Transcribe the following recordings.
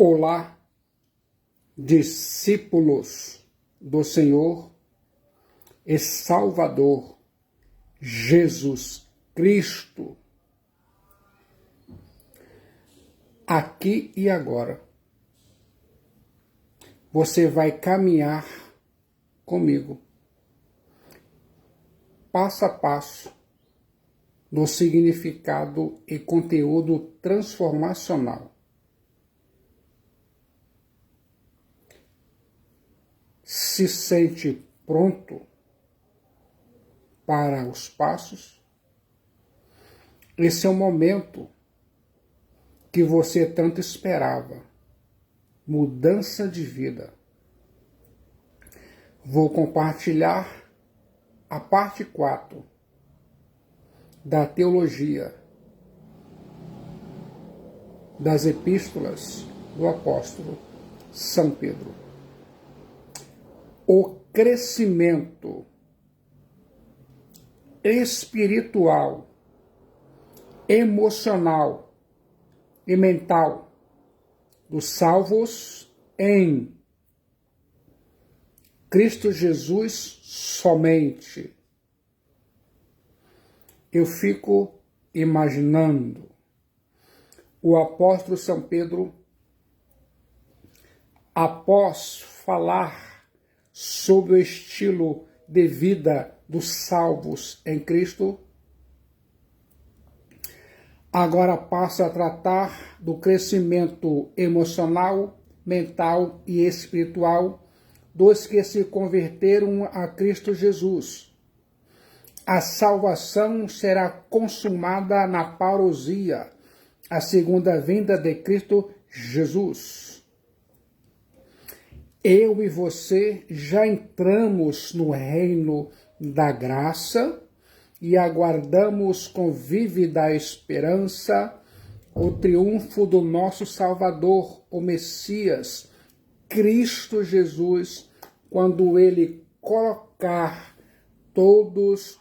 Olá, discípulos do Senhor e Salvador Jesus Cristo. Aqui e agora, você vai caminhar comigo, passo a passo, no significado e conteúdo transformacional. Se sente pronto para os passos? Esse é o momento que você tanto esperava. Mudança de vida. Vou compartilhar a parte 4 da teologia das epístolas do apóstolo São Pedro. O crescimento espiritual, emocional e mental dos salvos em Cristo Jesus somente. Eu fico imaginando o apóstolo São Pedro, após falar sobre o estilo de vida dos salvos em Cristo, agora passa a tratar do crescimento emocional, mental e espiritual dos que se converteram a Cristo Jesus. A salvação será consumada na parousia, a segunda vinda de Cristo Jesus. Eu e você já entramos no reino da graça e aguardamos com vívida esperança o triunfo do nosso Salvador, o Messias, Cristo Jesus, quando ele colocar todos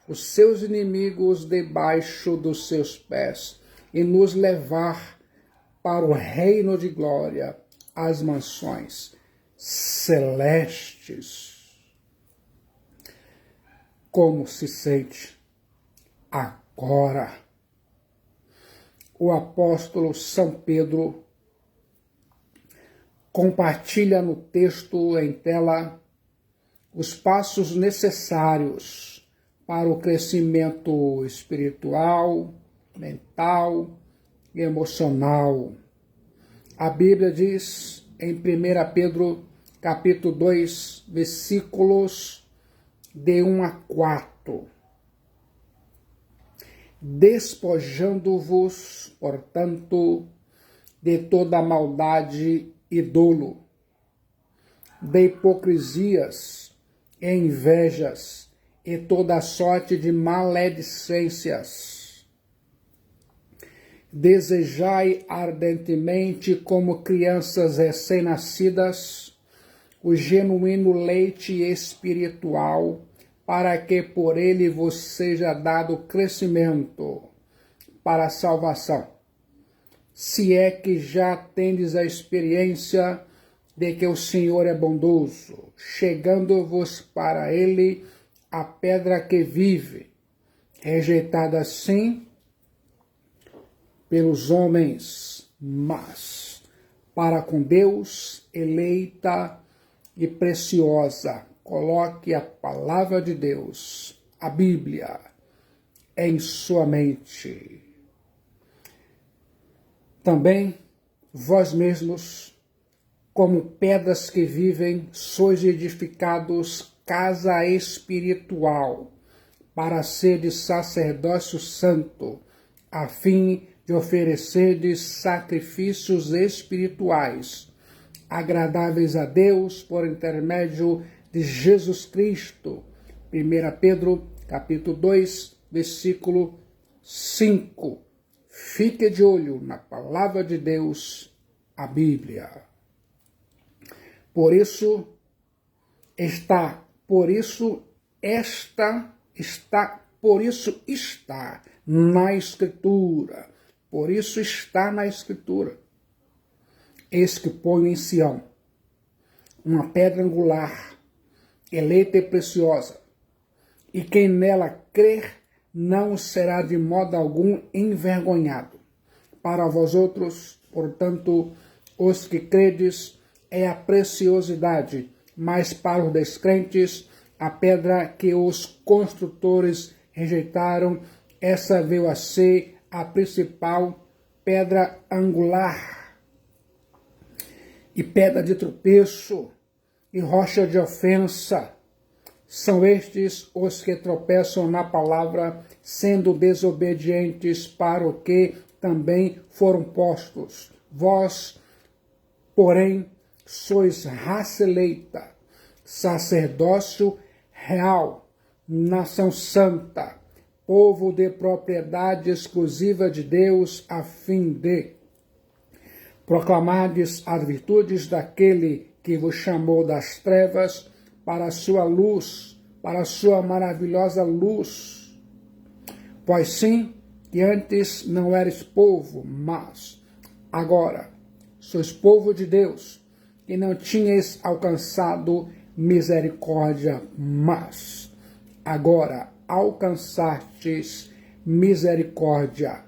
os seus inimigos debaixo dos seus pés e nos levar para o reino de glória, as mansões celestes. Como se sente agora? O apóstolo São Pedro compartilha no texto em tela os passos necessários para o crescimento espiritual, mental e emocional. A Bíblia diz em 1 Pedro capítulo 2, versículos de 1 a 4. Despojando-vos, portanto, de toda maldade e dolo, de hipocrisias e invejas e toda sorte de maledicências. Desejai ardentemente, como crianças recém-nascidas, o genuíno leite espiritual, para que por ele vos seja dado crescimento para a salvação. Se é que já tendes a experiência de que o Senhor é bondoso, chegando-vos para ele a pedra que vive, rejeitada sim pelos homens, mas para com Deus eleita e preciosa. Coloque a palavra de Deus, a Bíblia, em sua mente. Também vós mesmos, como pedras que vivem, sois edificados casa espiritual, para seres sacerdócio santo, a fim de oferecerdes sacrifícios espirituais, agradáveis a Deus por intermédio de Jesus Cristo. 1 Pedro, capítulo 2, versículo 5. Fique de olho na palavra de Deus, a Bíblia. Por isso está na Escritura. Por isso está na Escritura. Eis que ponho em Sião uma pedra angular, eleita e preciosa, e quem nela crer não será de modo algum envergonhado. Para vós outros, portanto, os que credes, é a preciosidade, mas para os descrentes, a pedra que os construtores rejeitaram, essa veio a ser a principal pedra angular, e pedra de tropeço, e rocha de ofensa. São estes os que tropeçam na palavra, sendo desobedientes para o que também foram postos. Vós, porém, sois raça eleita, sacerdócio real, nação santa, povo de propriedade exclusiva de Deus, a fim de proclamardes as virtudes daquele que vos chamou das trevas para a sua luz, para a sua maravilhosa luz. Pois sim, que antes não eres povo, mas agora sois povo de Deus, e não tinhas alcançado misericórdia, mas agora alcançastes misericórdia.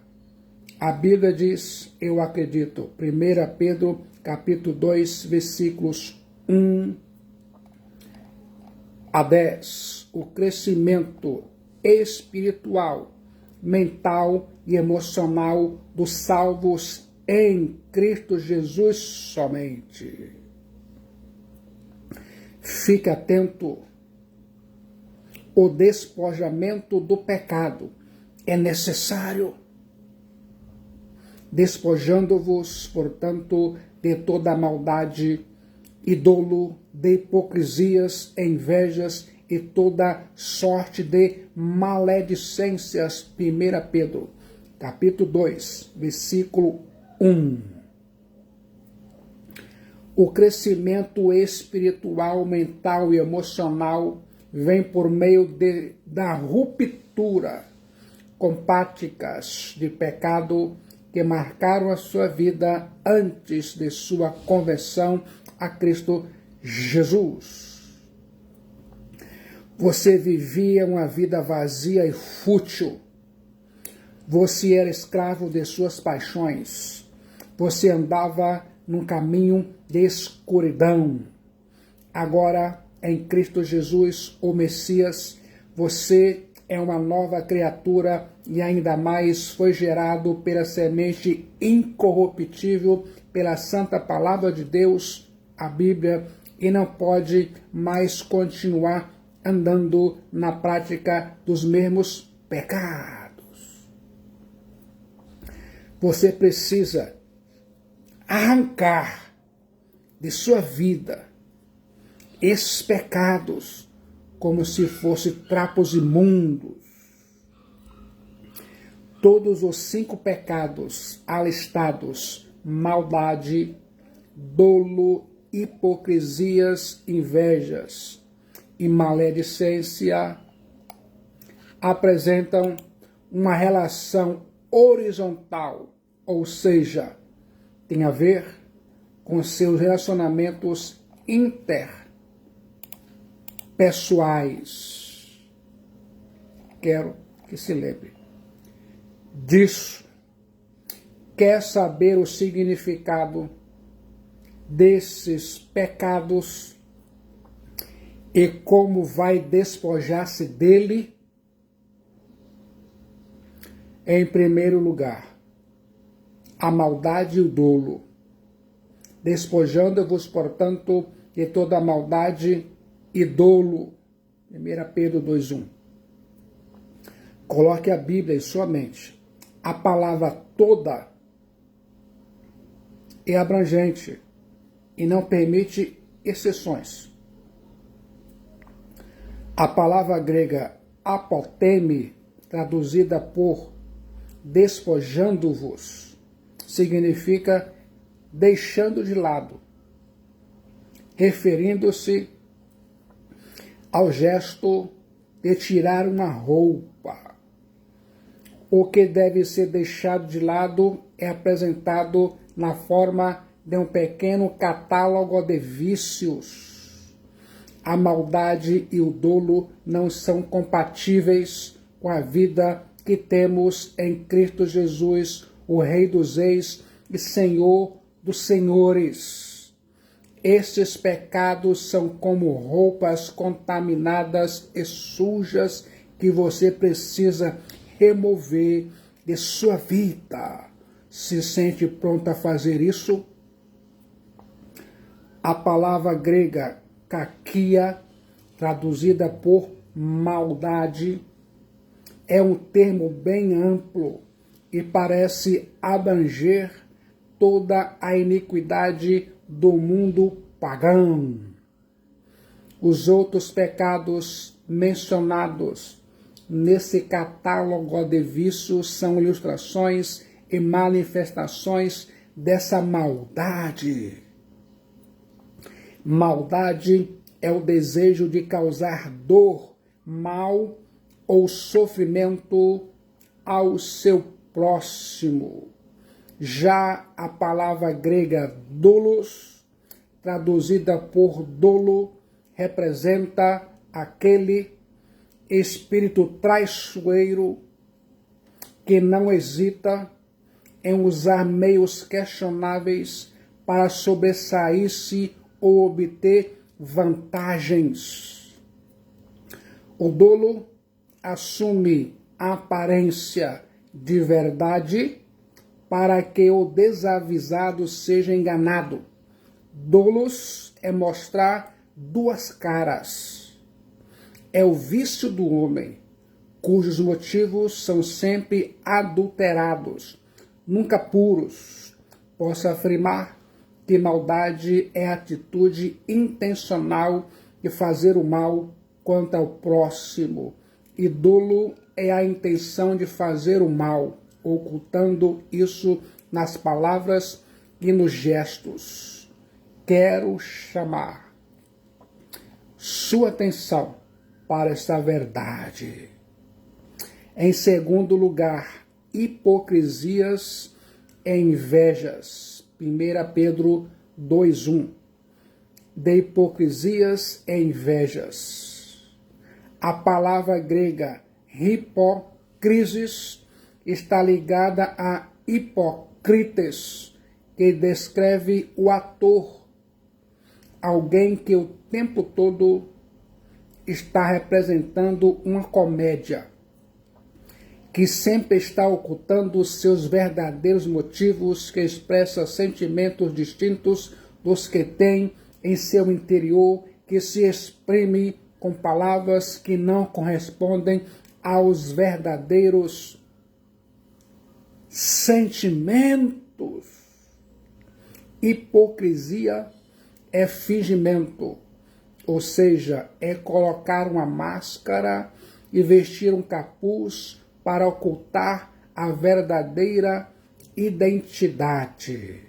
A Bíblia diz, eu acredito, 1 Pedro, capítulo 2, versículos 1 a 10, o crescimento espiritual, mental e emocional dos salvos em Cristo Jesus somente. Fique atento. O despojamento do pecado é necessário, despojando-vos, portanto, de toda a maldade e dolo, de hipocrisias, invejas e toda sorte de maledicências. 1 Pedro, capítulo 2, versículo 1. O crescimento espiritual, mental e emocional vem por meio da ruptura com práticas de pecado que marcaram a sua vida antes de sua conversão a Cristo Jesus. Você vivia uma vida vazia e fútil. Você era escravo de suas paixões. Você andava num caminho de escuridão. Agora, em Cristo Jesus, o Messias, você é uma nova criatura e ainda mais foi gerado pela semente incorruptível, pela santa palavra de Deus, a Bíblia, e não pode mais continuar andando na prática dos mesmos pecados. Você precisa arrancar de sua vida esses pecados como se fossem trapos imundos. Todos os 5 pecados alistados, maldade, dolo, hipocrisias, invejas e maledicência, apresentam uma relação horizontal, ou seja, tem a ver com seus relacionamentos interpessoais. Quero que se lembre disso. Quer saber o significado desses pecados e como vai despojar-se dele? Em primeiro lugar, a maldade e o dolo, despojando-vos, portanto, de toda a maldade e dolo. 1 Pedro 2:1. Coloque a Bíblia em sua mente. A palavra toda é abrangente e não permite exceções. A palavra grega apoteme, traduzida por despojando-vos, significa deixando de lado, referindo-se ao gesto de tirar uma roupa. O que deve ser deixado de lado é apresentado na forma de um pequeno catálogo de vícios. A maldade e o dolo não são compatíveis com a vida que temos em Cristo Jesus, o Rei dos Reis e Senhor dos Senhores. Estes pecados são como roupas contaminadas e sujas que você precisa remover de sua vida. Se sente pronto a fazer isso? A palavra grega kakia, traduzida por maldade, é um termo bem amplo e parece abranger toda a iniquidade do mundo pagão. Os outros pecados mencionados nesse catálogo de vícios são ilustrações e manifestações dessa maldade. Maldade é o desejo de causar dor, mal ou sofrimento ao seu próximo. Já a palavra grega doulos, traduzida por dolo, representa aquele espírito traiçoeiro que não hesita em usar meios questionáveis para sobressair-se ou obter vantagens. O dolo assume a aparência de verdade para que o desavisado seja enganado. Dolos é mostrar duas caras. É o vício do homem, cujos motivos são sempre adulterados, nunca puros. Posso afirmar que maldade é a atitude intencional de fazer o mal quanto ao próximo, e dolo é a intenção de fazer o mal, ocultando isso nas palavras e nos gestos. Quero chamar sua atenção para esta verdade. Em segundo lugar, hipocrisias e invejas. 1 Pedro 2:1. De hipocrisias e invejas. A palavra grega hipócrisis está ligada a hipócrites, que descreve o ator, alguém que o tempo todo está representando uma comédia, que sempre está ocultando seus verdadeiros motivos, que expressa sentimentos distintos dos que tem em seu interior, que se exprime com palavras que não correspondem aos verdadeiros sentimentos. Hipocrisia é fingimento, ou seja, é colocar uma máscara e vestir um capuz para ocultar a verdadeira identidade.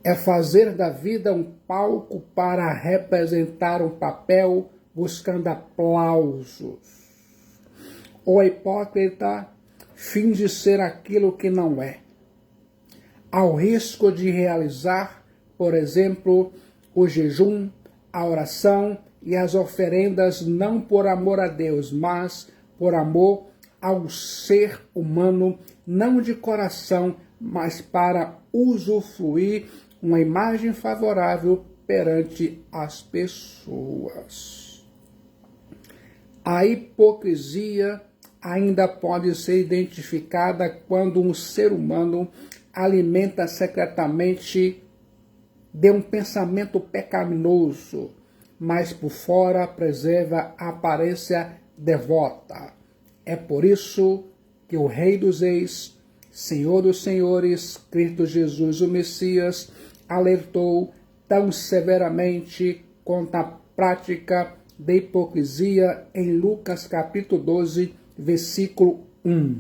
É fazer da vida um palco para representar um papel buscando aplausos. O hipócrita finge ser aquilo que não é, ao risco de realizar, por exemplo, o jejum, a oração e as oferendas não por amor a Deus, mas por amor ao ser humano, não de coração, mas para usufruir uma imagem favorável perante as pessoas. A hipocrisia ainda pode ser identificada quando um ser humano alimenta secretamente de um pensamento pecaminoso, mas por fora preserva a aparência devota. É por isso que o Rei dos Reis, Senhor dos Senhores, Cristo Jesus, o Messias, alertou tão severamente contra a prática de hipocrisia em Lucas capítulo 12, versículo 1.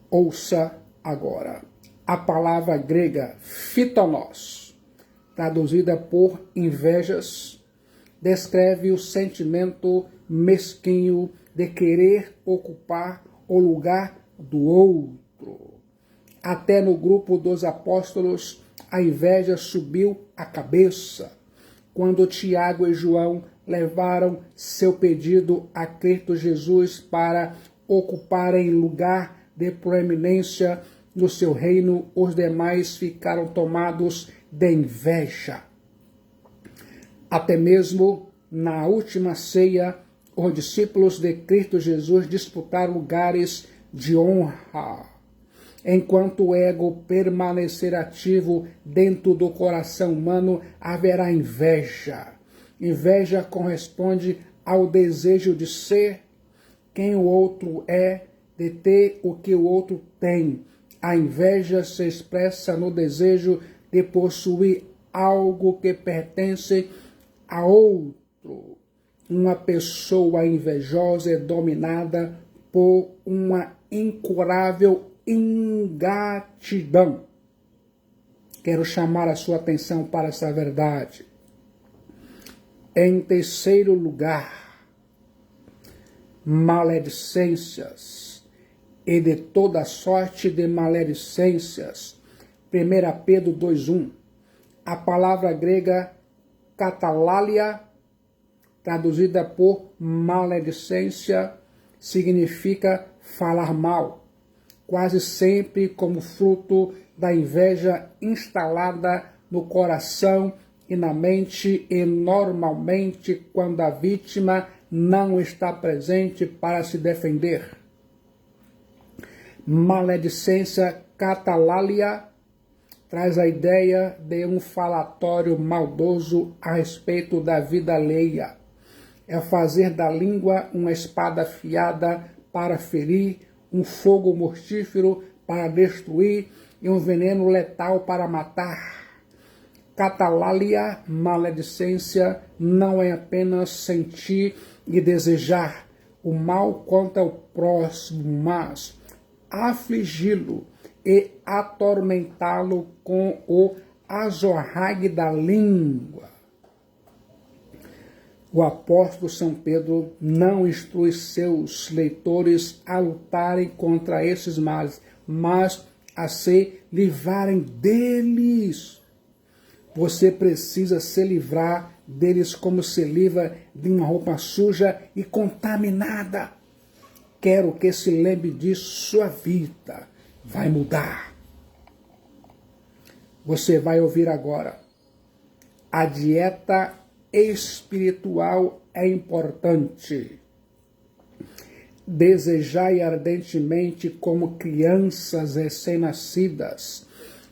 Ouça agora. A palavra grega phytonos, traduzida por invejas, descreve o sentimento mesquinho de querer ocupar o lugar do outro. Até no grupo dos apóstolos, a inveja subiu a cabeça. Quando Tiago e João levaram seu pedido a Cristo Jesus para ocuparem lugar de proeminência no seu reino, os demais ficaram tomados de inveja. Até mesmo na última ceia, os discípulos de Cristo Jesus disputaram lugares de honra. Enquanto o ego permanecer ativo dentro do coração humano, haverá inveja. Inveja corresponde ao desejo de ser quem o outro é, de ter o que o outro tem. A inveja se expressa no desejo de possuir algo que pertence a outro. Uma pessoa invejosa é dominada por uma incurável ingratidão. Quero chamar a sua atenção para essa verdade. Em terceiro lugar, maledicências e de toda sorte de maledicências. 1 Pedro 2:1. A palavra grega katalalia, traduzida por maledicência, significa falar mal, quase sempre como fruto da inveja instalada no coração e na mente, e normalmente quando a vítima não está presente para se defender. Maledicência katalalia traz a ideia de um falatório maldoso a respeito da vida alheia. É fazer da língua uma espada afiada para ferir, um fogo mortífero para destruir e um veneno letal para matar. Katalalia, maledicência, não é apenas sentir e desejar o mal contra o próximo, mas afligi-lo e atormentá-lo com o azorrague da língua. O apóstolo São Pedro não instrui seus leitores a lutarem contra esses males, mas a se livrarem deles. Você precisa se livrar deles como se livra de uma roupa suja e contaminada. Quero que se lembre disso, sua vida vai mudar. Você vai ouvir agora. A dieta espiritual é importante. Desejai ardentemente, como crianças recém-nascidas,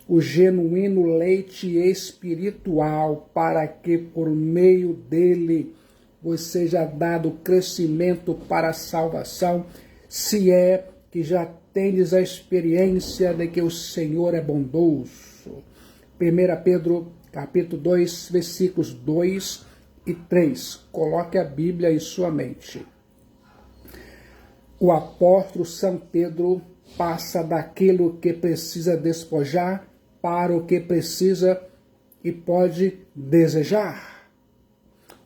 o genuíno leite espiritual, para que por meio dele vos seja dado crescimento para a salvação, se é que já tendes a experiência de que o Senhor é bondoso. 1 Pedro capítulo 2, versículos 2 e 3. Coloque a Bíblia em sua mente. O apóstolo São Pedro passa daquilo que precisa despojar para o que precisa e pode desejar.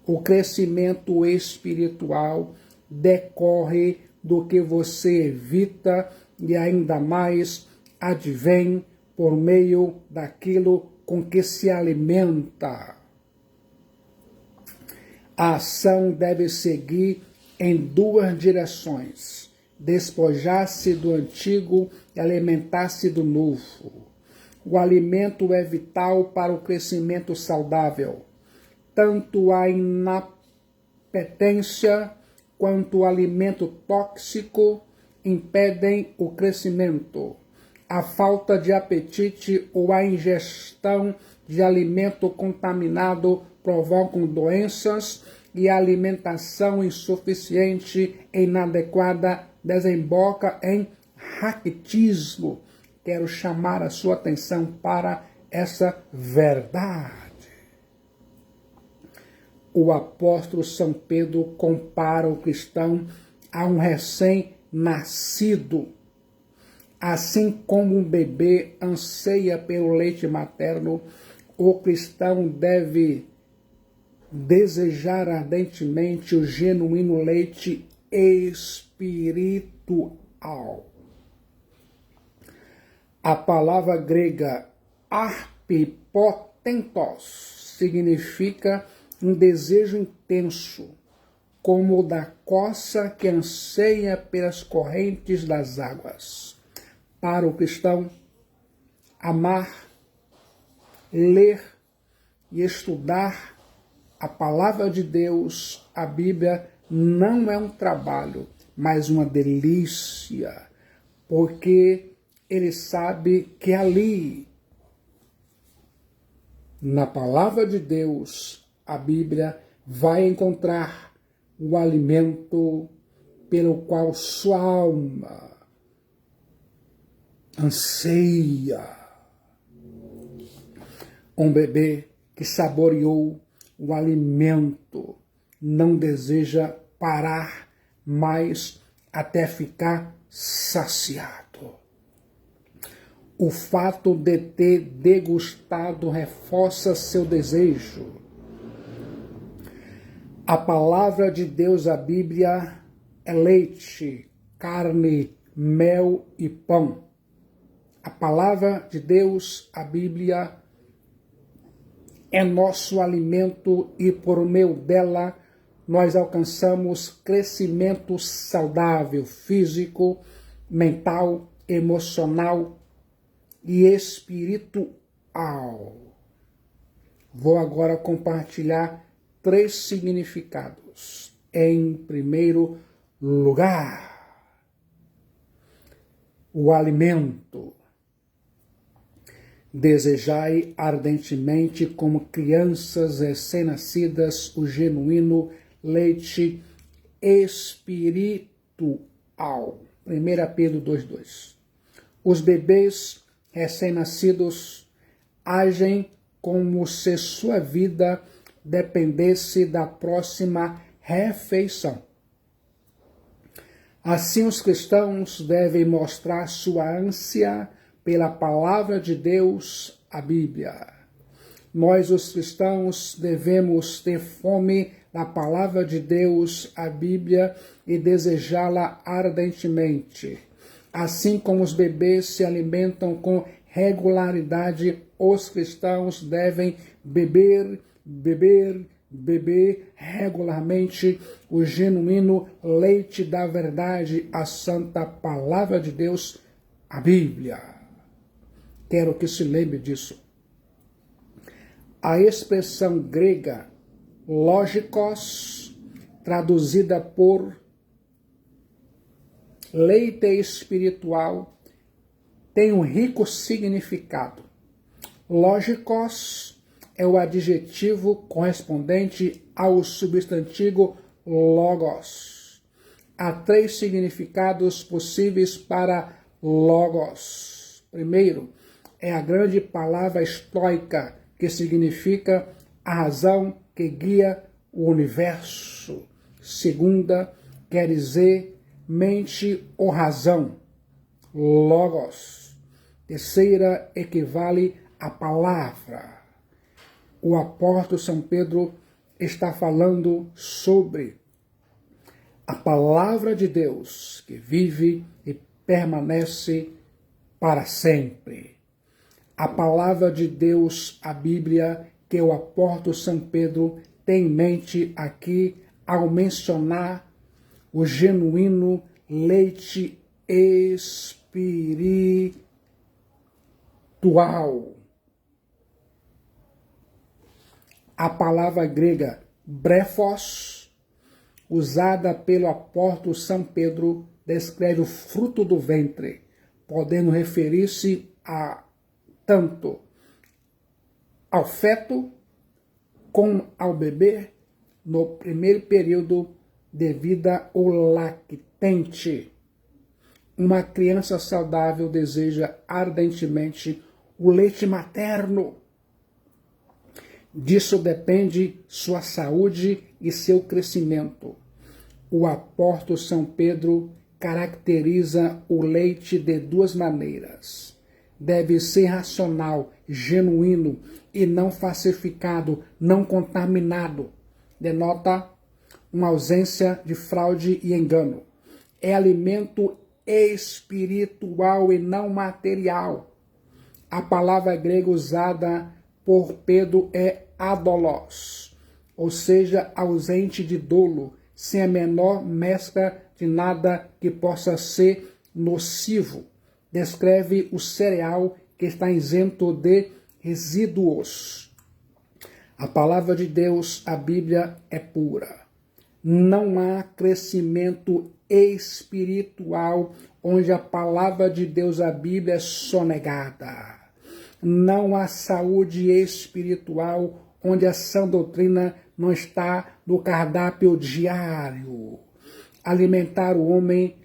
O crescimento espiritual decorre do que você evita e ainda mais advém por meio daquilo com que se alimenta. A ação deve seguir em duas direções: despojar-se do antigo e alimentar-se do novo. O alimento é vital para o crescimento saudável. Tanto a inapetência quanto o alimento tóxico impedem o crescimento. A falta de apetite ou a ingestão de alimento contaminado provocam doenças, e a alimentação insuficiente e inadequada desemboca em raquitismo. Quero chamar a sua atenção para essa verdade. O apóstolo São Pedro compara o cristão a um recém-nascido. Assim como um bebê anseia pelo leite materno, o cristão deve desejar ardentemente o genuíno leite espiritual. A palavra grega arpipotentos significa um desejo intenso, como o da coça que anseia pelas correntes das águas. Para o cristão, amar, ler e estudar a palavra de Deus, a Bíblia, não é um trabalho, mas uma delícia, porque ele sabe que ali, na palavra de Deus, a Bíblia, vai encontrar o alimento pelo qual sua alma anseia. Um bebê que saboreou o alimento não deseja parar mais até ficar saciado. O fato de ter degustado reforça seu desejo. A palavra de Deus, a Bíblia, é leite, carne, mel e pão. A palavra de Deus, a Bíblia, é nosso alimento e por meio dela nós alcançamos crescimento saudável, físico, mental, emocional e espiritual. Vou agora compartilhar 3 significados. Em primeiro lugar, o alimento. Desejai ardentemente, como crianças recém-nascidas, o genuíno leite espiritual. 1 Pedro 2,2. Os bebês recém-nascidos agem como se sua vida dependesse da próxima refeição. Assim, os cristãos devem mostrar sua ânsia pela palavra de Deus, a Bíblia. Nós, os cristãos, devemos ter fome da palavra de Deus, a Bíblia, e desejá-la ardentemente. Assim como os bebês se alimentam com regularidade, os cristãos devem beber regularmente o genuíno leite da verdade, a santa palavra de Deus, a Bíblia. Quero que se lembre disso. A expressão grega lógicos, traduzida por leite espiritual, tem um rico significado. Lógicos é o adjetivo correspondente ao substantivo logos. Há 3 significados possíveis para logos. Primeiro, é a grande palavra estoica, que significa a razão que guia o universo. Segunda, quer dizer mente ou razão, logos. Terceira, equivale à palavra. O apóstolo São Pedro está falando sobre a palavra de Deus, que vive e permanece para sempre. A palavra de Deus, a Bíblia, que o apóstolo São Pedro tem em mente aqui ao mencionar o genuíno leite espiritual. A palavra grega brefos, usada pelo apóstolo São Pedro, descreve o fruto do ventre, podendo referir-se a tanto ao feto como ao bebê no primeiro período de vida ou lactente. Uma criança saudável deseja ardentemente o leite materno. Disso depende sua saúde e seu crescimento. O apóstolo São Pedro caracteriza o leite de 2 maneiras. Deve ser racional, genuíno e não falsificado, não contaminado. Denota uma ausência de fraude e engano. É alimento espiritual e não material. A palavra grega usada por Pedro é adolos, ou seja, ausente de dolo, sem a menor mescla de nada que possa ser nocivo. Descreve o cereal que está isento de resíduos. A palavra de Deus, a Bíblia, é pura. Não há crescimento espiritual onde a palavra de Deus, a Bíblia, é sonegada. Não há saúde espiritual onde a sã doutrina não está no cardápio diário. Alimentar o homem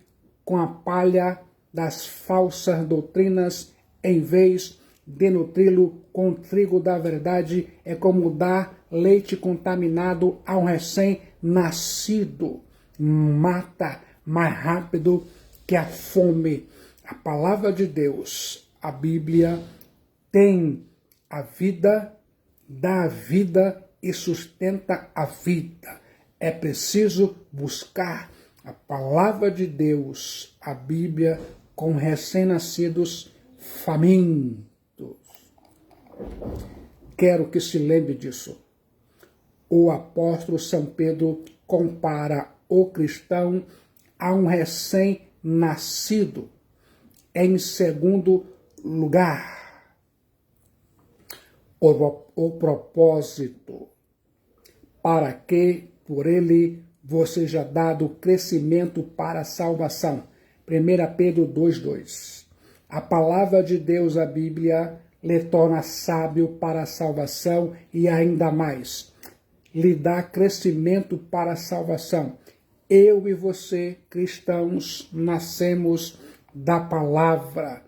com a palha das falsas doutrinas em vez de nutri-lo com o trigo da verdade é como dar leite contaminado a um recém-nascido. Mata mais rápido que a fome. A palavra de Deus, a Bíblia, tem a vida, dá a vida e sustenta a vida. É preciso buscar a palavra de Deus, a Bíblia, com recém-nascidos famintos. Quero que se lembre disso. O apóstolo São Pedro compara o cristão a um recém-nascido. Em segundo lugar, o propósito, para que por ele você seja dado crescimento para a salvação. 1 Pedro 2,2. A palavra de Deus, a Bíblia, lhe torna sábio para a salvação e ainda mais, lhe dá crescimento para a salvação. Eu e você, cristãos, nascemos da palavra,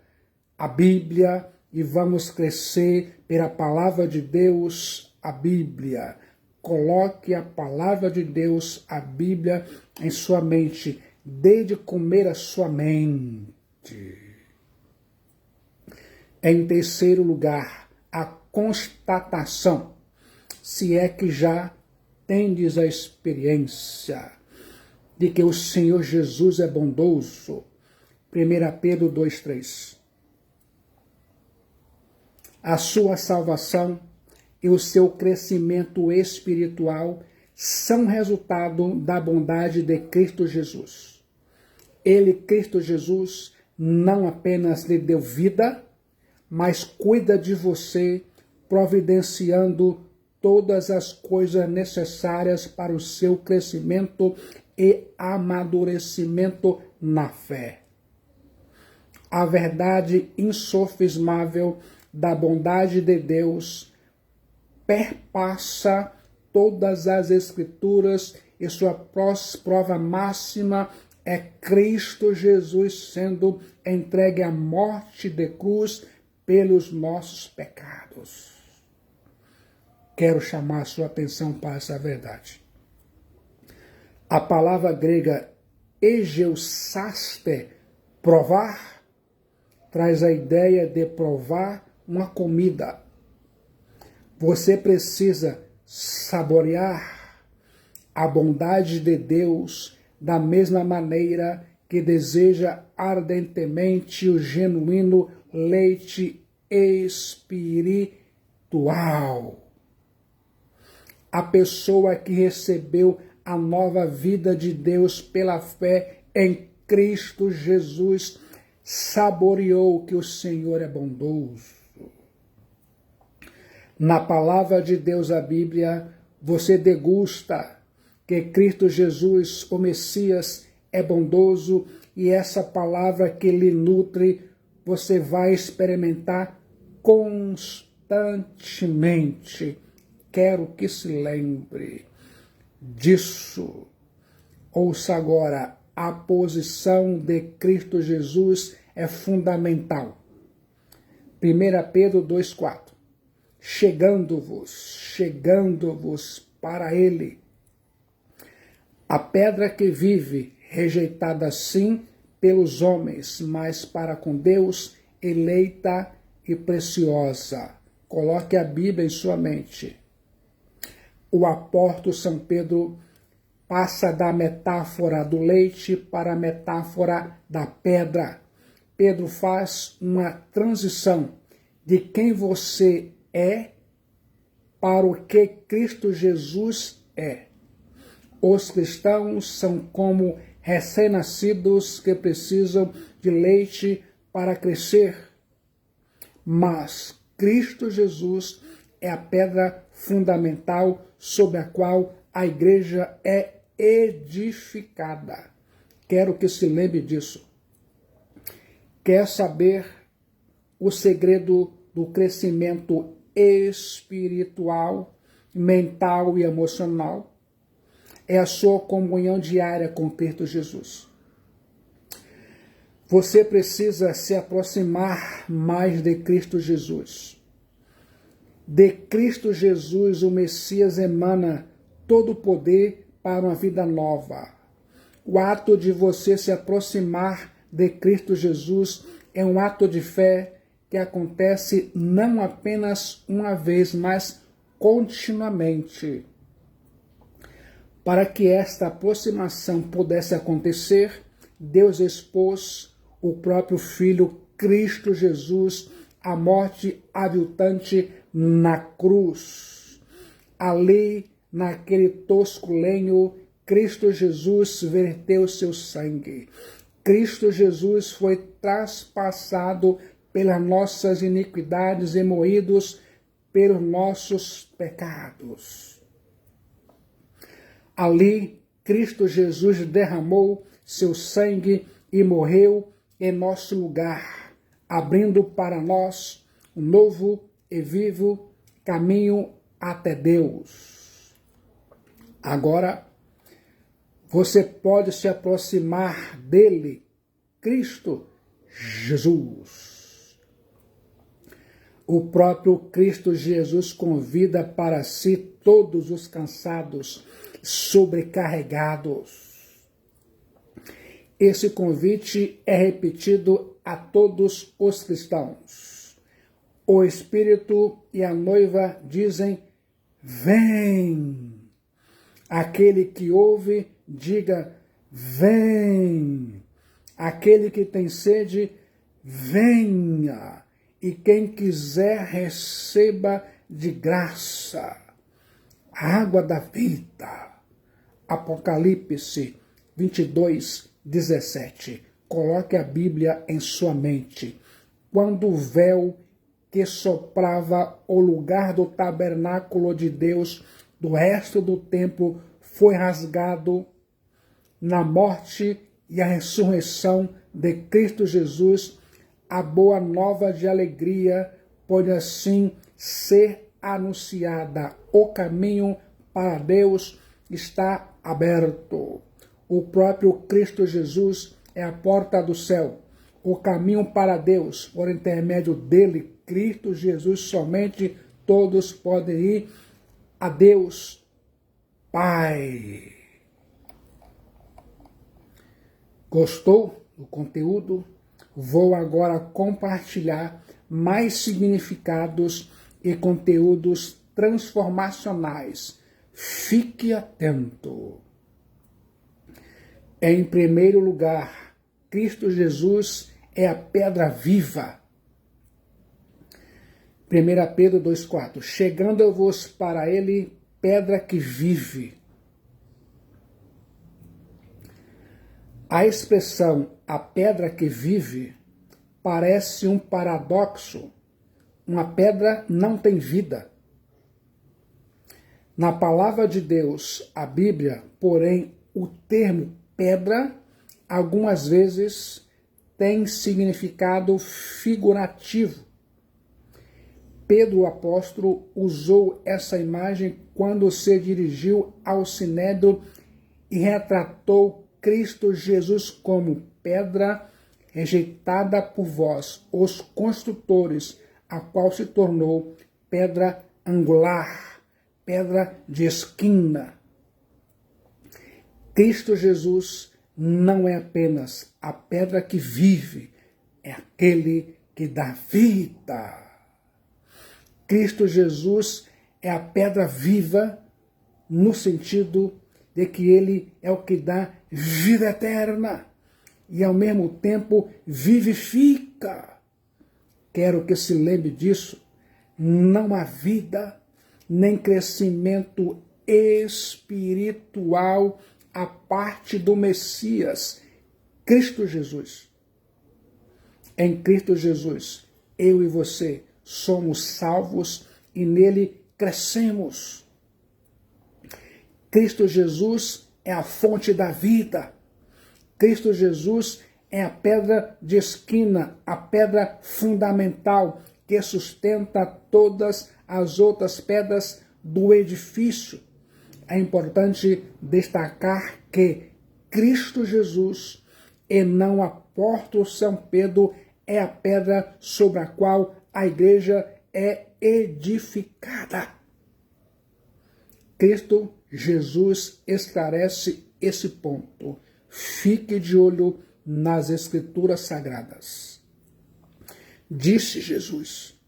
a Bíblia, e vamos crescer pela palavra de Deus, a Bíblia. Coloque a palavra de Deus, a Bíblia, em sua mente. Dê de comer a sua mente. Em terceiro lugar, a constatação, se é que já tendes a experiência de que o Senhor Jesus é bondoso. 1 Pedro 2,3. A sua salvação e o seu crescimento espiritual são resultado da bondade de Cristo Jesus. Ele, Cristo Jesus, não apenas lhe deu vida, mas cuida de você, providenciando todas as coisas necessárias para o seu crescimento e amadurecimento na fé. A verdade insofismável da bondade de Deus perpassa todas as Escrituras e sua prova máxima é Cristo Jesus sendo entregue à morte de cruz pelos nossos pecados. Quero chamar a sua atenção para essa verdade. A palavra grega egeusaste, provar, traz a ideia de provar uma comida. Você precisa saborear a bondade de Deus da mesma maneira que deseja ardentemente o genuíno leite espiritual. A pessoa que recebeu a nova vida de Deus pela fé em Cristo Jesus saboreou que o Senhor é bondoso. Na palavra de Deus, a Bíblia, você degusta que Cristo Jesus, o Messias, é bondoso e essa palavra que lhe nutre, você vai experimentar constantemente. Quero que se lembre disso. Ouça agora, a posição de Cristo Jesus é fundamental. 1 Pedro 2,4. Chegando-vos para ele. A pedra que vive, rejeitada sim pelos homens, mas para com Deus, eleita e preciosa. Coloque a Bíblia em sua mente. O apóstolo São Pedro passa da metáfora do leite para a metáfora da pedra. Pedro faz uma transição de quem você é para o que Cristo Jesus é. Os cristãos são como recém-nascidos que precisam de leite para crescer, mas Cristo Jesus é a pedra fundamental sobre a qual a igreja é edificada. Quero que se lembre disso. Quer saber o segredo do crescimento espiritual, mental e emocional? É a sua comunhão diária com Cristo Jesus. Você precisa se aproximar mais de Cristo Jesus. De Cristo Jesus, o Messias emana todo o poder para uma vida nova. O ato de você se aproximar de Cristo Jesus é um ato de fé que acontece não apenas uma vez, mas continuamente. Para que esta aproximação pudesse acontecer, Deus expôs o próprio Filho, Cristo Jesus, à morte aviltante na cruz. Ali, naquele tosco lenho, Cristo Jesus verteu seu sangue. Cristo Jesus foi traspassado pelas nossas iniquidades e moídos pelos nossos pecados. Ali, Cristo Jesus derramou seu sangue e morreu em nosso lugar, abrindo para nós um novo e vivo caminho até Deus. Agora, você pode se aproximar dele, Cristo Jesus. O próprio Cristo Jesus convida para si todos os cansados, sobrecarregados. Esse convite é repetido a todos os cristãos. O Espírito e a noiva dizem: vem. Aquele que ouve, diga: vem. Aquele que tem sede, venha. E quem quiser, receba de graça a água da vida. Apocalipse 22, 17. Coloque a Bíblia em sua mente. Quando o véu que soprava o lugar do tabernáculo de Deus do resto do templo foi rasgado na morte e a ressurreição de Cristo Jesus, a boa nova de alegria pode assim ser anunciada. O caminho para Deus está aberto. O próprio Cristo Jesus é a porta do céu. O caminho para Deus, por intermédio dele, Cristo Jesus, somente todos podem ir a Deus Pai. Gostou do conteúdo? Vou agora compartilhar mais significados e conteúdos transformacionais. Fique atento. Em primeiro lugar, Cristo Jesus é a pedra viva. 1 Pedro 2,4. Chegando-vos para ele, pedra que vive. A expressão a pedra que vive parece um paradoxo. Uma pedra não tem vida. Na palavra de Deus, a Bíblia, porém, o termo pedra, algumas vezes, tem significado figurativo. Pedro, o apóstolo, usou essa imagem quando se dirigiu ao Sinédrio e retratou Cristo Jesus como pedra rejeitada por vós, os construtores, a qual se tornou pedra angular, pedra de esquina. Cristo Jesus não é apenas a pedra que vive, é aquele que dá vida. Cristo Jesus é a pedra viva no sentido de que ele é o que dá vida eterna e ao mesmo tempo vivifica. quero que se lembre disso, não há vida, nem crescimento espiritual a parte do Messias, Cristo Jesus. Em Cristo Jesus, eu e você somos salvos e nele crescemos. Cristo Jesus é a fonte da vida. Cristo Jesus é a pedra de esquina, a pedra fundamental que sustenta todas as outras pedras do edifício. É importante destacar que Cristo Jesus e não o apóstolo São Pedro é a pedra sobre a qual a igreja é edificada. Cristo Jesus esclarece esse ponto. Fique de olho nas Escrituras Sagradas. Disse Jesus: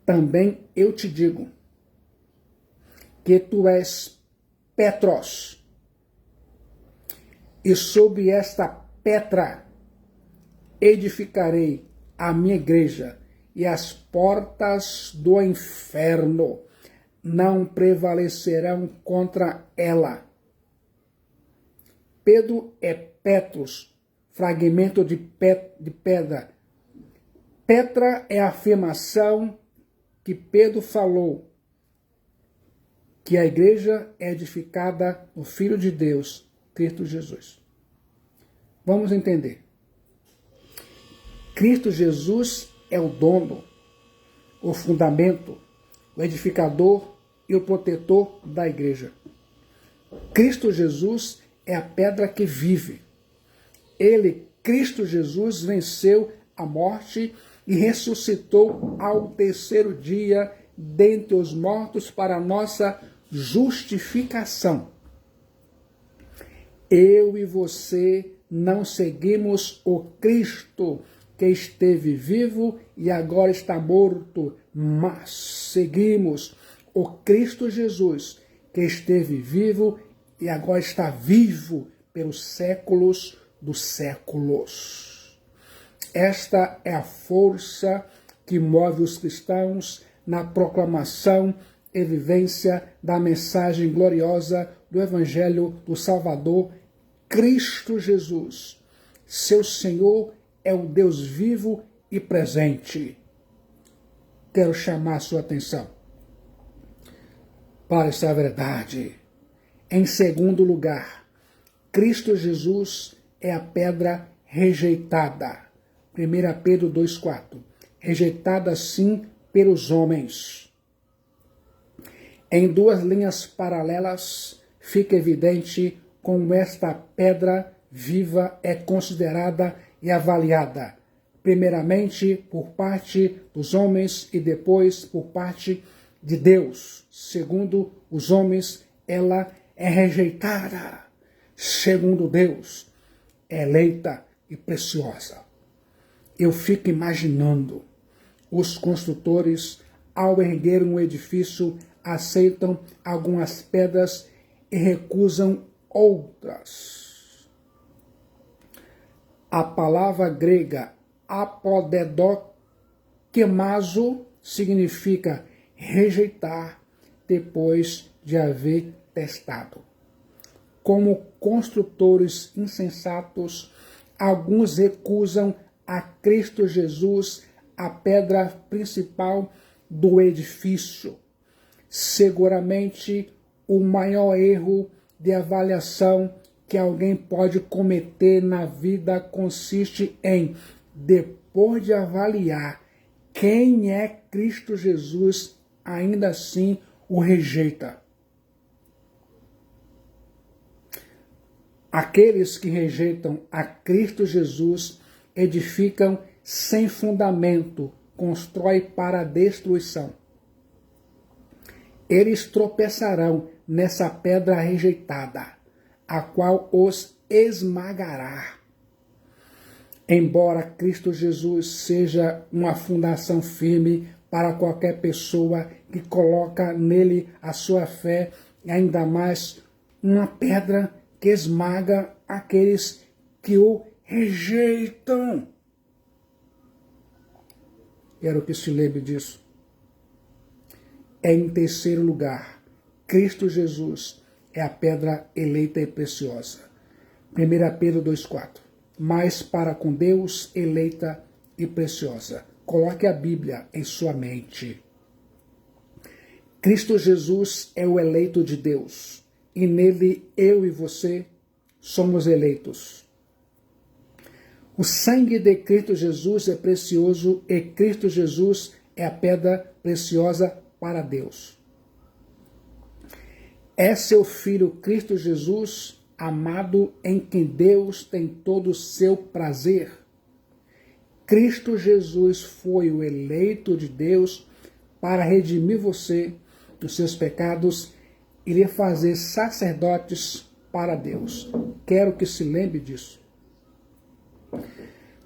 também eu te digo que tu és Petros, e sobre esta pedra edificarei a minha igreja, e as portas do inferno não prevalecerão contra ela. Pedro é Petros, fragmento de pedra. Petra é a afirmação que Pedro falou, que a igreja é edificada no Filho de Deus, Cristo Jesus. Vamos entender. Cristo Jesus é o dono, o fundamento, o edificador e o protetor da igreja. Cristo Jesus é a pedra que vive. Ele, Cristo Jesus, venceu a morte e ressuscitou ao terceiro dia dentre os mortos para a nossa justificação. Eu e você não seguimos o Cristo que esteve vivo e agora está morto, mas seguimos o Cristo Jesus que esteve vivo e agora está vivo pelos séculos dos séculos. Esta é a força que move os cristãos na proclamação e vivência da mensagem gloriosa do Evangelho do Salvador, Cristo Jesus. Seu Senhor é o Deus vivo e presente. Quero chamar a sua atenção para essa verdade. Em segundo lugar, Cristo Jesus é a pedra rejeitada. 1 Pedro 2,4. Rejeitada sim pelos homens. Em duas linhas paralelas, fica evidente como esta pedra viva é considerada e avaliada, primeiramente por parte dos homens e depois por parte de Deus. Segundo os homens, ela é rejeitada. Segundo Deus, é eleita e preciosa. Eu fico imaginando os construtores, ao erguer um edifício, aceitam algumas pedras e recusam outras. A palavra grega apodedokemazo significa rejeitar depois de haver testado. Como construtores insensatos, alguns recusam a Cristo Jesus, a pedra principal do edifício. Seguramente, o maior erro de avaliação que alguém pode cometer na vida consiste em, depois de avaliar quem é Cristo Jesus, ainda assim o rejeita. Aqueles que rejeitam a Cristo Jesus edificam sem fundamento, constroem para a destruição. Eles tropeçarão nessa pedra rejeitada, a qual os esmagará. Embora Cristo Jesus seja uma fundação firme para qualquer pessoa que coloca nele a sua fé, ainda mais uma pedra que esmaga aqueles que o rejeitam. Quero que se lembre disso. Em terceiro lugar, Cristo Jesus é a pedra eleita e preciosa. 1 Pedro 2,4. Mas para com Deus, eleita e preciosa. Coloque a Bíblia em sua mente. Cristo Jesus é o eleito de Deus. E nele, eu e você somos eleitos. O sangue de Cristo Jesus é precioso e Cristo Jesus é a pedra preciosa para Deus. É seu Filho Cristo Jesus, amado, em quem Deus tem todo o seu prazer. Cristo Jesus foi o eleito de Deus para redimir você dos seus pecados e lhe fazer sacerdotes para Deus. Quero que se lembre disso.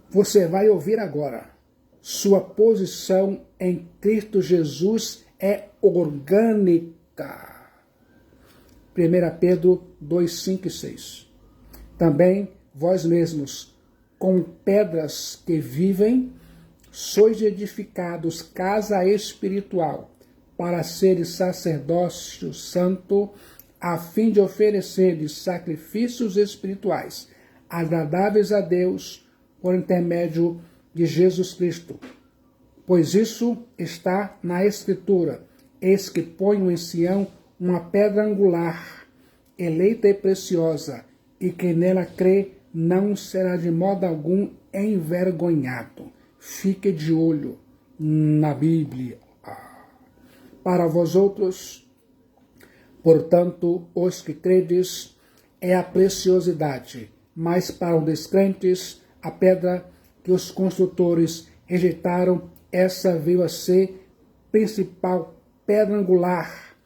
Você vai ouvir agora. Sua posição em Cristo Jesus é orgânica. 1 Pedro 2, 5 e 6. Também vós mesmos, com pedras que vivem, sois edificados casa espiritual, para seres sacerdócio santo, a fim de ofereceres sacrifícios espirituais, agradáveis a Deus, por intermédio de Jesus Cristo. Pois isso está na Escritura: eis que ponho em Sião uma pedra angular, eleita e preciosa, e quem nela crê não será de modo algum envergonhado. Fique de olho na Bíblia. Para vós outros, portanto, os que credes, é a preciosidade, mas para os descrentes, a pedra que os construtores rejeitaram, essa veio a ser principal pedra angular,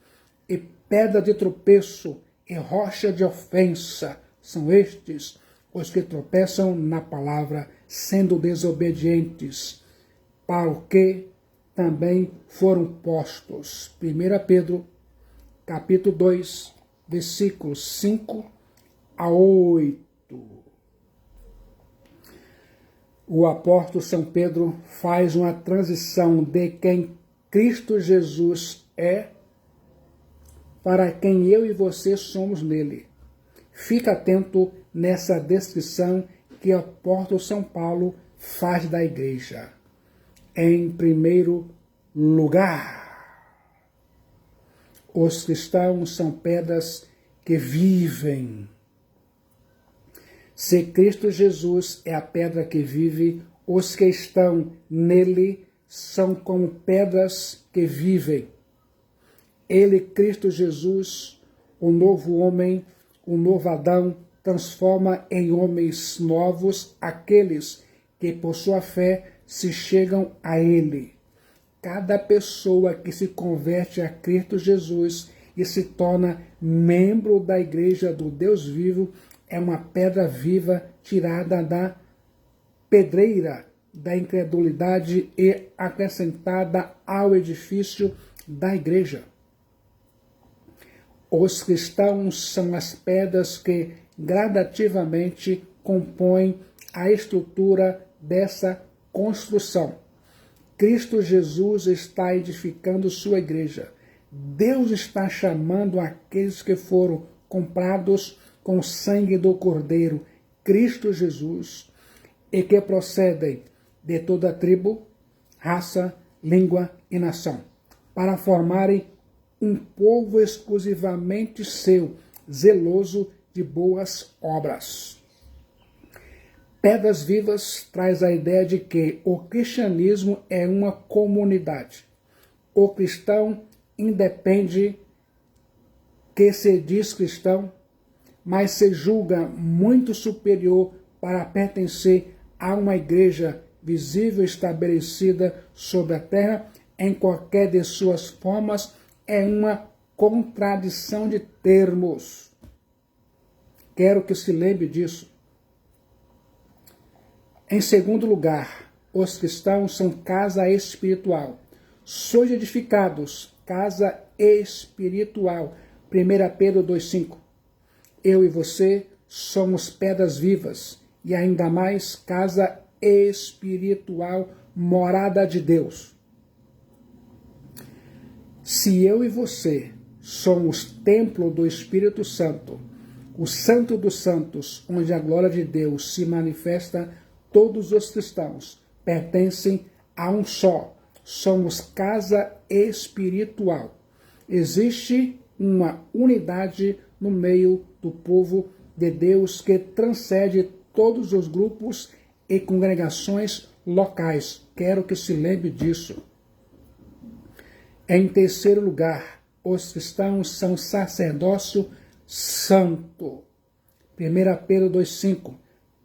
e pedra de tropeço, e rocha de ofensa. São estes os que tropeçam na palavra, sendo desobedientes, para o que também foram postos. 1 Pedro, capítulo 2, versículos 5 a 8. O apóstolo São Pedro faz uma transição de quem Cristo Jesus é para quem eu e você somos nele. Fica atento nessa descrição que o apóstolo São Paulo faz da igreja. Em primeiro lugar, os cristãos são pedras que vivem. Se Cristo Jesus é a pedra que vive, os que estão nele são como pedras que vivem. Ele, Cristo Jesus, o novo homem, o novo Adão, transforma em homens novos aqueles que, por sua fé, se chegam a ele. Cada pessoa que se converte a Cristo Jesus e se torna membro da igreja do Deus vivo é uma pedra viva tirada da pedreira da incredulidade e acrescentada ao edifício da igreja. Os cristãos são as pedras que gradativamente compõem a estrutura dessa construção. Cristo Jesus está edificando sua igreja. Deus está chamando aqueles que foram comprados com o sangue do Cordeiro, Cristo Jesus, e que procedem de toda tribo, raça, língua e nação, para formarem um povo exclusivamente seu, zeloso de boas obras. Pedras Vivas traz a ideia de que o cristianismo é uma comunidade. O cristão independe que se diz cristão, mas se julga muito superior para pertencer a uma igreja visível estabelecida sobre a terra em qualquer de suas formas. É uma contradição de termos. Quero que se lembre disso. Em segundo lugar, os cristãos são casa espiritual. Sois edificados, casa espiritual. 1 Pedro 2,5. Eu e você somos pedras vivas e ainda mais casa espiritual, morada de Deus. Se eu e você somos templo do Espírito Santo, o Santo dos Santos, onde a glória de Deus se manifesta, todos os cristãos pertencem a um só. Somos casa espiritual. Existe uma unidade no meio do povo de Deus que transcende todos os grupos e congregações locais. Quero que se lembre disso. Em terceiro lugar, os cristãos são sacerdócio santo. 1 Pedro 2,5.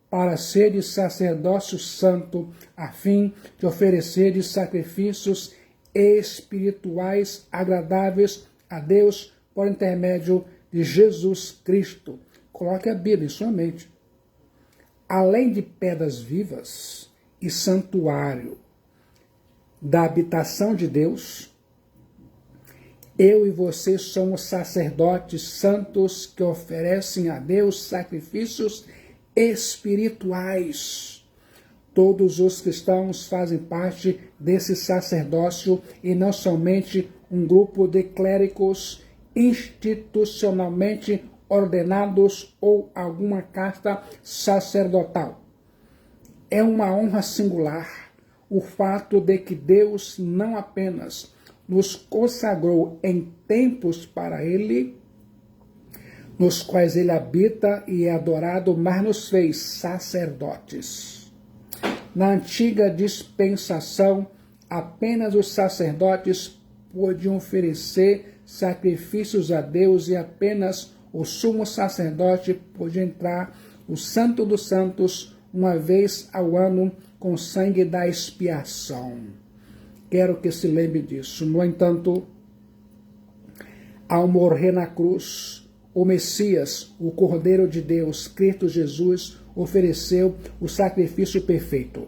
Para seres sacerdócio santo, a fim de ofereceres sacrifícios espirituais agradáveis a Deus por intermédio de Jesus Cristo. Coloque a Bíblia em sua mente. Além de pedras vivas e santuário da habitação de Deus, eu e você somos sacerdotes santos que oferecem a Deus sacrifícios espirituais. Todos os cristãos fazem parte desse sacerdócio e não somente um grupo de clérigos institucionalmente ordenados ou alguma casta sacerdotal. É uma honra singular o fato de que Deus não apenas nos consagrou em tempos para Ele, nos quais Ele habita e é adorado, mas nos fez sacerdotes. Na antiga dispensação, apenas os sacerdotes podiam oferecer sacrifícios a Deus e apenas o sumo sacerdote podia entrar no Santo dos Santos uma vez ao ano com sangue da expiação. Quero que se lembre disso. No entanto, ao morrer na cruz, o Messias, o Cordeiro de Deus, Cristo Jesus, ofereceu o sacrifício perfeito.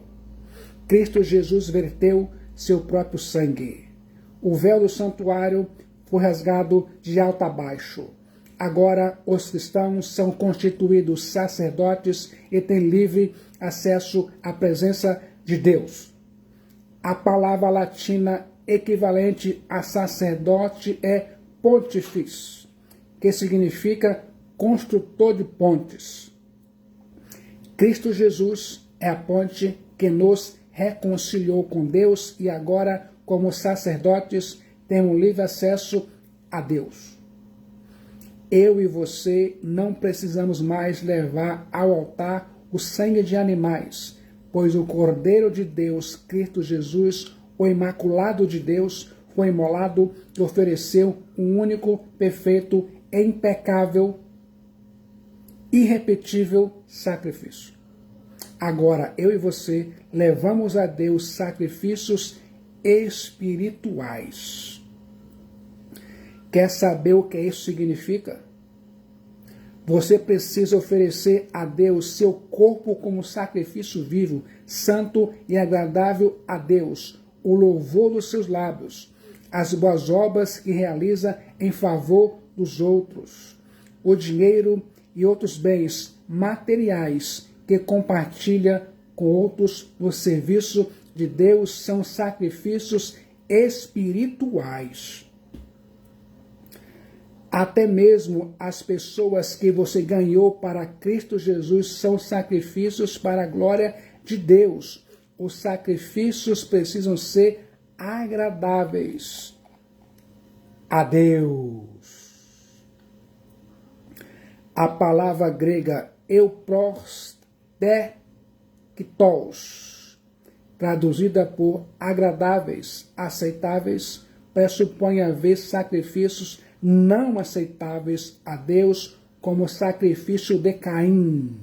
Cristo Jesus verteu seu próprio sangue. O véu do santuário foi rasgado de alto a baixo. Agora os cristãos são constituídos sacerdotes e têm livre acesso à presença de Deus. A palavra latina equivalente a sacerdote é pontifex, que significa construtor de pontes. Cristo Jesus é a ponte que nos reconciliou com Deus e agora, como sacerdotes, temos livre acesso a Deus. Eu e você não precisamos mais levar ao altar o sangue de animais, pois o Cordeiro de Deus, Cristo Jesus, o Imaculado de Deus, foi imolado e ofereceu um único, perfeito, impecável, irrepetível sacrifício. Agora, eu e você levamos a Deus sacrifícios espirituais. Quer saber o que isso significa? Você precisa oferecer a Deus seu corpo como sacrifício vivo, santo e agradável a Deus, o louvor dos seus lábios, as boas obras que realiza em favor dos outros, o dinheiro e outros bens materiais que compartilha com outros no serviço de Deus são sacrifícios espirituais. Até mesmo as pessoas que você ganhou para Cristo Jesus são sacrifícios para a glória de Deus. Os sacrifícios precisam ser agradáveis a Deus. A palavra grega euprostektos, traduzida por agradáveis, aceitáveis, pressupõe haver sacrifícios não aceitáveis a Deus, como o sacrifício de Caim.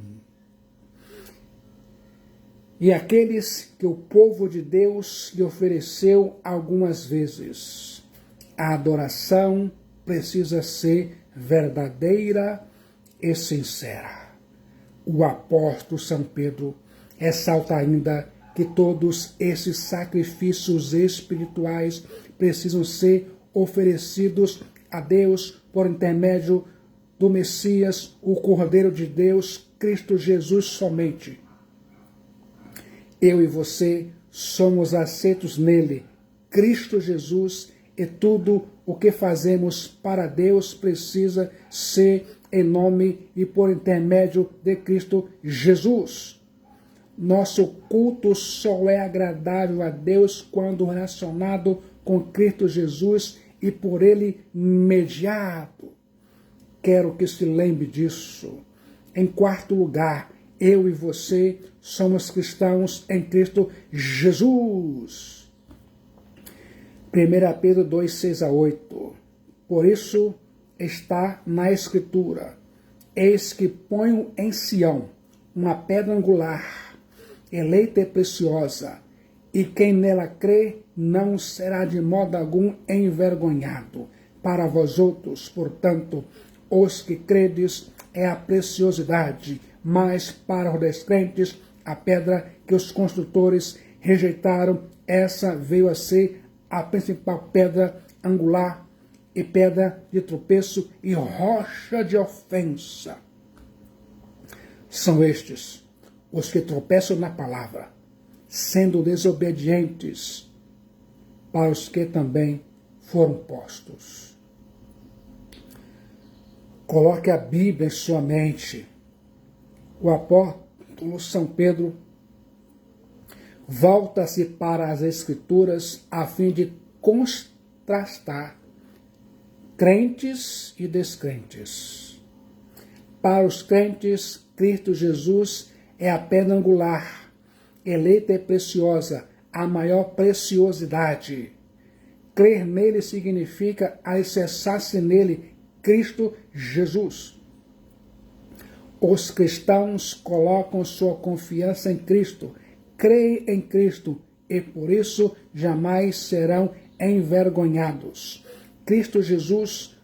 E aqueles que o povo de Deus lhe ofereceu algumas vezes. A adoração precisa ser verdadeira e sincera. O apóstolo São Pedro ressalta ainda que todos esses sacrifícios espirituais precisam ser oferecidos a Deus por intermédio do Messias, o Cordeiro de Deus, Cristo Jesus somente. Eu e você somos aceitos nele, Cristo Jesus, e tudo o que fazemos para Deus precisa ser em nome e por intermédio de Cristo Jesus. Nosso culto só é agradável a Deus quando relacionado com Cristo Jesus e por ele mediado. Quero que se lembre disso. Em quarto lugar, eu e você somos cristãos em Cristo Jesus. 1 Pedro 2, 6-8. Por isso está na Escritura: eis que ponho em Sião uma pedra angular, eleita e preciosa, e quem nela crê não será de modo algum envergonhado. Para vós outros, portanto, os que credes, é a preciosidade, mas para os descrentes, a pedra que os construtores rejeitaram, essa veio a ser a principal pedra angular e pedra de tropeço e rocha de ofensa. São estes os que tropeçam na palavra, sendo desobedientes, para os que também foram postos. Coloque a Bíblia em sua mente. O apóstolo São Pedro volta-se para as Escrituras a fim de contrastar crentes e descrentes. Para os crentes, Cristo Jesus é a pedra angular, eleita e preciosa, a maior preciosidade. Crer nele significa alicerçar-se nele, Cristo Jesus. Os cristãos colocam sua confiança em Cristo, creem em Cristo e por isso jamais serão envergonhados. Cristo Jesus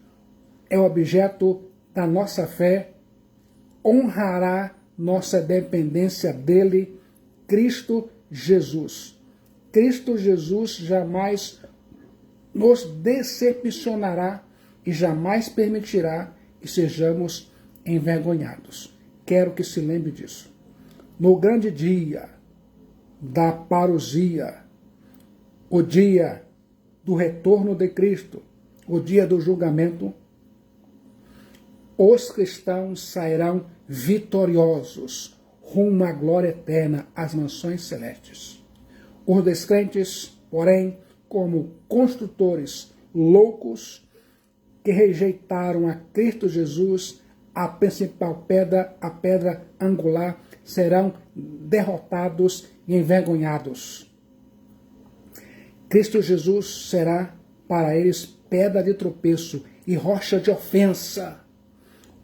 é o objeto da nossa fé, honrará nossa dependência dele, Cristo Jesus. Cristo Jesus jamais nos decepcionará e jamais permitirá que sejamos envergonhados. Quero que se lembre disso. No grande dia da parousia, o dia do retorno de Cristo, o dia do julgamento, os cristãos sairão vitoriosos rumo à glória eterna, às mansões celestes. Os descrentes, porém, como construtores loucos que rejeitaram a Cristo Jesus, a principal pedra, a pedra angular, serão derrotados e envergonhados. Cristo Jesus será para eles pedra de tropeço e rocha de ofensa.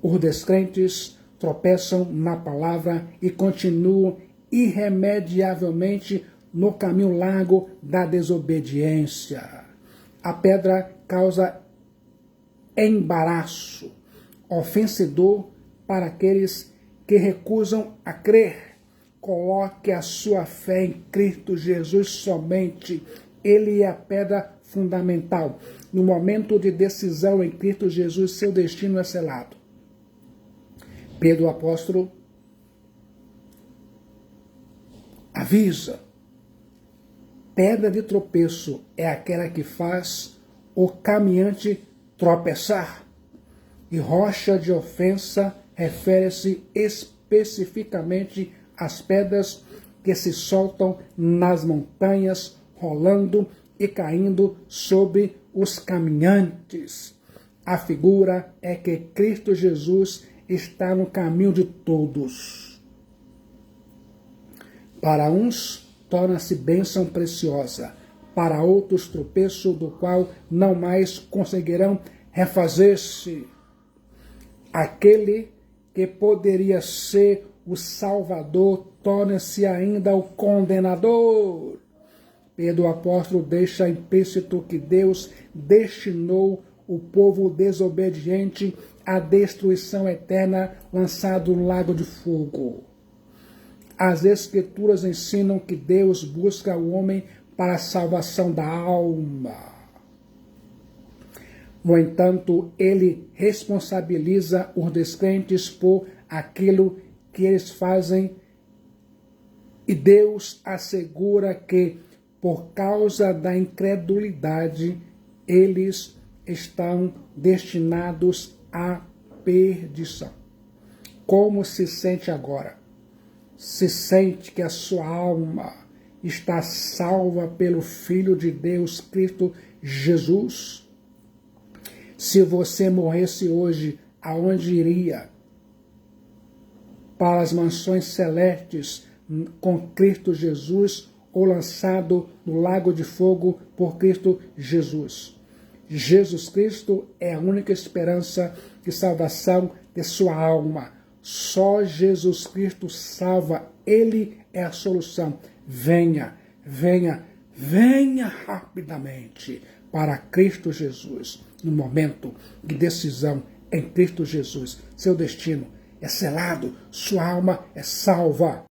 Os descrentes tropeçam na palavra e continuam irremediavelmente no caminho largo da desobediência. A pedra causa embaraço, ofensivo para aqueles que recusam a crer. Coloque a sua fé em Cristo Jesus somente. Ele é a pedra fundamental. No momento de decisão em Cristo Jesus, seu destino é selado. Pedro o apóstolo avisa: pedra de tropeço é aquela que faz o caminhante tropeçar, e rocha de ofensa refere-se especificamente às pedras que se soltam nas montanhas, rolando e caindo sobre os caminhantes. A figura é que Cristo Jesus está no caminho de todos. Para uns, torna-se bênção preciosa, para outros, tropeço do qual não mais conseguirão refazer-se. Aquele que poderia ser o Salvador torna-se ainda o condenador. Pedro o apóstolo deixa implícito que Deus destinou o povo desobediente à destruição eterna, lançado no lago de fogo. As Escrituras ensinam que Deus busca o homem para a salvação da alma. No entanto, ele responsabiliza os descrentes por aquilo que eles fazem E Deus assegura que, por causa da incredulidade, eles estão destinados à perdição. Como se sente agora? Se sente que a sua alma está salva pelo Filho de Deus, Cristo Jesus? Se você morresse hoje, aonde iria? Para as mansões celestes com Cristo Jesus ou lançado no lago de fogo por Cristo Jesus? Jesus Cristo é a única esperança de salvação de sua alma. Só Jesus Cristo salva. Ele é a solução. Venha, venha, venha rapidamente para Cristo Jesus. No momento de decisão em Cristo Jesus, seu destino é selado, sua alma é salva.